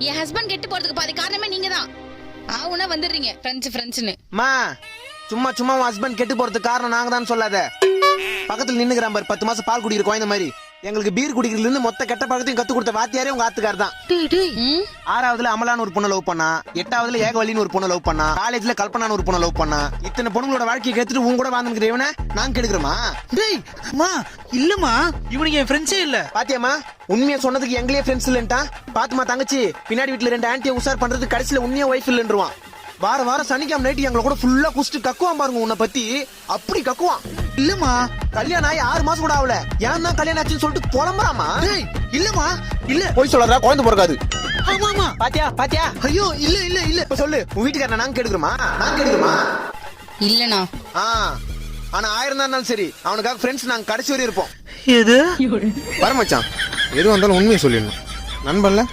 என் husband கெட்டு போறதுக்கு பாதி காரணமே நீங்க தான். ஆவுனா வந்துடுறீங்க ஃப்ரெண்ட்ஸ்னு. மா சும்மா சும்மா உன் ஹஸ்பண்ட் கெட்டு போறதுக்கு காரணம் நாங்க தான் சொல்லாத. பக்கத்துல நின்னுக்கிறான் பாரு 10 மாசம் பால் குடிக்கிற குழந்தை மாதிரி. எங்களுக்கு பீர் குடிக்கிறதுல இருந்து மொத்த கெட்ட பழக்கத்தையும் கத்து கொடுத்த வாத்தியாரே உங்க ஆத்துக்கார் தான். 6வதுல அமலான்னு ஒரு பொண்ணை லவ் பண்ணா, 8வதுல ஏகவல்லின்னு ஒரு பொண்ணை லவ் பண்ணா, காலேஜ்ல கல்பனான்னு ஒரு பொண்ணை லவ் பண்ணா. இத்தனை பொண்ணுங்களோட வாழ்க்கையை கெடுத்துட்டு உன் கூட வாழ்ந்துக்கிற இவனை நாங்க கெடுக்கிறோமா? டேய் அம்மா இல்லம்மா, இவனுக்கு என் ஃப்ரெண்ட்ஸே இல்ல. பாத்தியாமா உண்மையா சொன்னதுக்கு எங்களே ஃப்ரெண்ட்ஸ் இல்லன்ட்டான். பாத்துமா தங்கச்சி, பின்னாடி வீட்டுல 2 ஆன்ட்டியை உசார் பண்றது கடைசியில உண்மையா ஒய்ஃப் இல்லன்றுவான். வாரம் சனிக்கிழமை நைட்டு எங்களை கூட ஃபுல்லா குடிச்சிட்டு கக்குவான் பாருங்க உன்னை பத்தி. அப்படி கக்குவான். இல்லம்மா கல்யாணம் ஆகி 6 மாசம் கூட ஆகல, ஏன் தான் கல்யாணம் ஆச்சுன்னு சொல்லிட்டு புலம்புறாமா? டேய் இல்லம்மா இல்ல. போய் சொல்றா, குழந்தை பிறக்காது. ஆமாமா பாத்தியா ஐயோ இல்ல இல்ல இல்ல. இப்ப சொல்லு, உன் வீட்டுக்காரன் நாங்க கெடுக்கிறோமா? இல்லனா ஆனா 1000 தான் இருந்தாலும் சரி, அவனுக்காக ஃப்ரெண்ட்ஸ் நாங்க கடைசி வரை இருப்போம். எது வரமச்சான், எது வந்தாலும் உண்மையை சொல்லிடணும் நண்பன்ல.